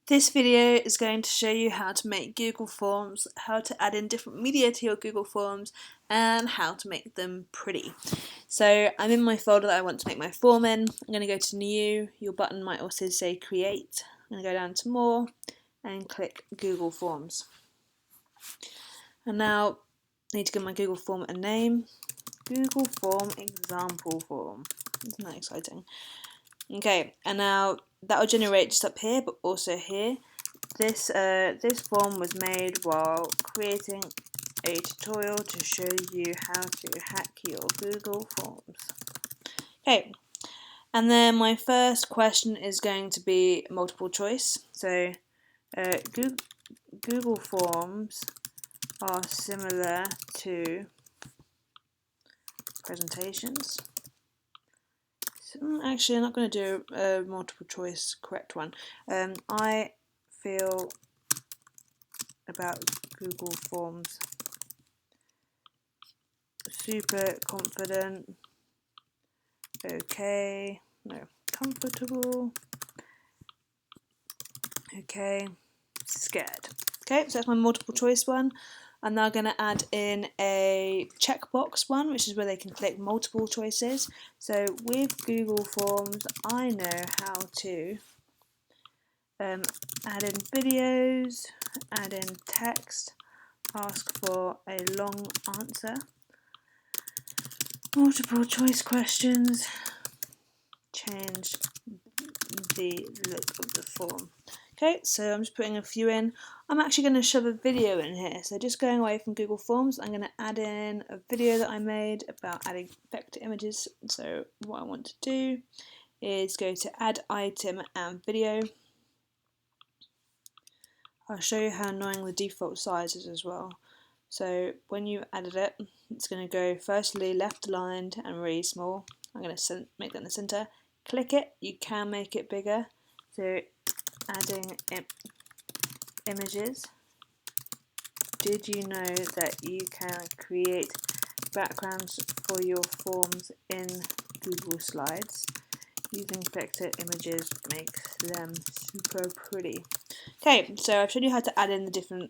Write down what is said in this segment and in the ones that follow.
This video is going to show you how to make Google Forms, how to add in different media to your Google Forms, and how to make them pretty. So I'm in my folder that I want to make my form in. I'm going to go to New. Your button might also say Create. I'm going to go down to More and click Google Forms. And now I need to give my Google form a name. Google Form Example Form. Isn't that exciting? Okay, and now that will generate just up here, but also here. This form was made while creating a tutorial to show you how to hack your Google Forms. Okay, and then my first question is going to be multiple choice. So Google Forms are similar to presentations. So, actually, I'm not going to do a multiple choice correct one. I feel about Google Forms super confident, okay, no, comfortable, okay, scared. Okay, so that's my multiple choice one. I'm now going to add in a checkbox one, which is where they can click multiple choices. So with Google Forms, I know how to add in videos, add in text, ask for a long answer, multiple choice questions, change the look of the form. Okay, so I'm just putting a few in. I'm actually going to shove a video in here. So just going away from Google Forms, I'm going to add in a video that I made about adding vector images. So what I want to do is go to Add Item and Video. I'll show you how annoying the default size is as well. So when you added it, it's going to go firstly left aligned and really small. I'm going to make that in the center. Click it, you can make it bigger. So adding images. Did you know that you can create backgrounds for your forms in Google Slides? Using vector images makes them super pretty. Okay, so I've shown you how to add in the different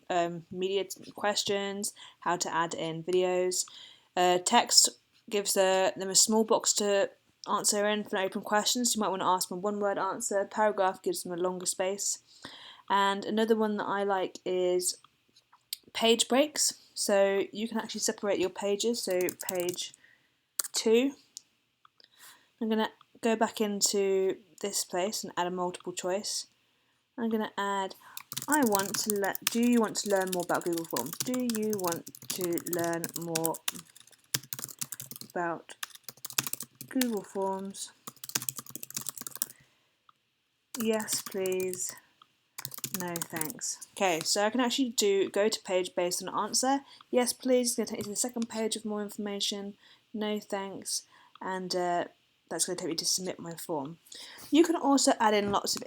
media questions, how to add in videos. Text gives them a small box to answer in for an open question, so you might want to ask them a one-word answer. Paragraph gives them a longer space. And another one that I like is page breaks. So you can actually separate your pages. So page 2. I'm going to go back into this place and add a multiple choice. I'm going to add, do you want to learn more about Google Forms? Do you want to learn more about Google Forms? Yes, please. No, thanks. Okay, so I can actually go to page based on answer. Yes, please. It's going to take you to the second page with more information. No, thanks. And that's going to take me to submit my form. You can also add in lots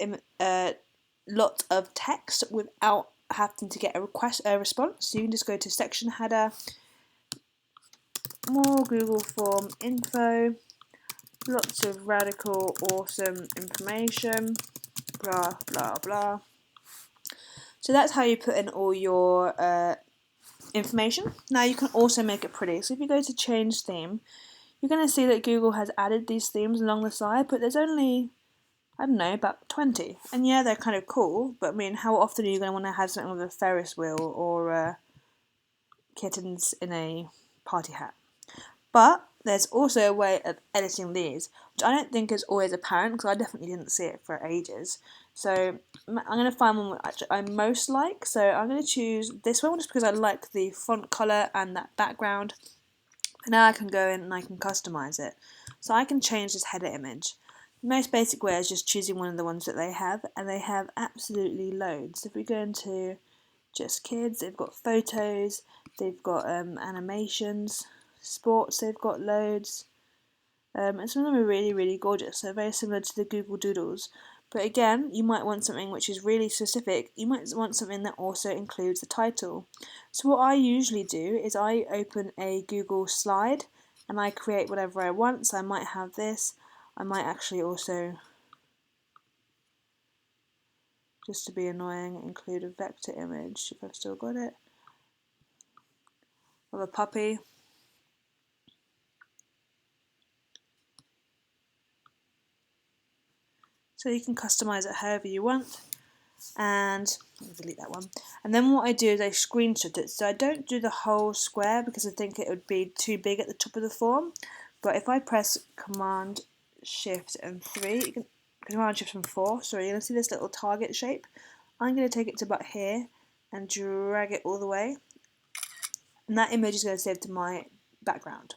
of text without having to get a response. So you can just go to section header, more Google Form info, lots of radical awesome information, blah blah blah. So that's how you put in all your information. Now you can also make it pretty. So if you go to change theme, you're going to see that Google has added these themes along the side, but there's only, I don't know, about 20. And yeah, they're kind of cool, but I mean, how often are you going to want to have something with a Ferris wheel or kittens in a party hat? But there's also a way of editing these, which I don't think is always apparent, because I definitely didn't see it for ages. So I'm going to find one which I most like. So I'm going to choose this one just because I like the font colour and that background. And now I can go in and I can customise it. So I can change this header image. The most basic way is just choosing one of the ones that they have, and they have absolutely loads. If we go into just kids, they've got photos, they've got animations, sports, they've got loads. And some of them are really, really gorgeous. So very similar to the Google Doodles. But again, you might want something which is really specific. You might want something that also includes the title. So what I usually do is I open a Google slide and I create whatever I want. So I might have this. I might actually also just to be annoying, include a vector image, if I've still got it, of a puppy. So you can customize it however you want. And I'll delete that one. And then what I do is I screenshot it. So I don't do the whole square because I think it would be too big at the top of the form. But if I press Command Shift and 3, you can Command Shift and 4, sorry, you're going to see this little target shape. I'm going to take it to about here and drag it all the way. And that image is going to save to my background.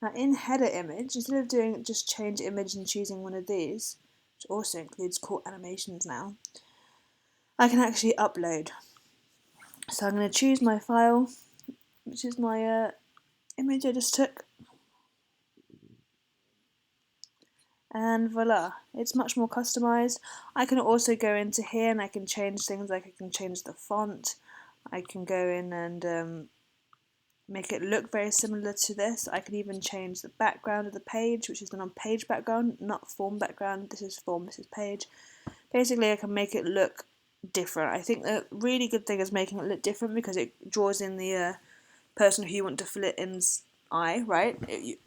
Now in header image, instead of doing just change image and choosing one of these, which also includes cool animations now, I can actually upload. So I'm going to choose my file, which is my image I just took, and voila, it's much more customized. I can also go into here and I can change things, like I can change the font, I can go in and make it look very similar to this. I can even change the background of the page, which is done on page background, not form background. This is form, this is page. Basically I can make it look different. I think the really good thing is making it look different because it draws in the person who you want to fill it in's eye, right?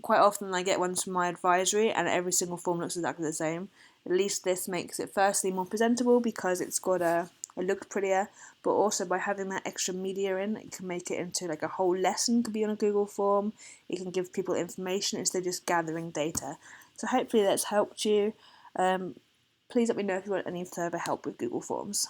Quite often I get ones from my advisory and every single form looks exactly the same. At least this makes it firstly more presentable because it's got it looked prettier, but also by having that extra media in, it can make it into like a whole lesson could be on a Google form. It can give people information instead of just gathering data. So hopefully that's helped you. Please let me know if you want any further help with Google Forms.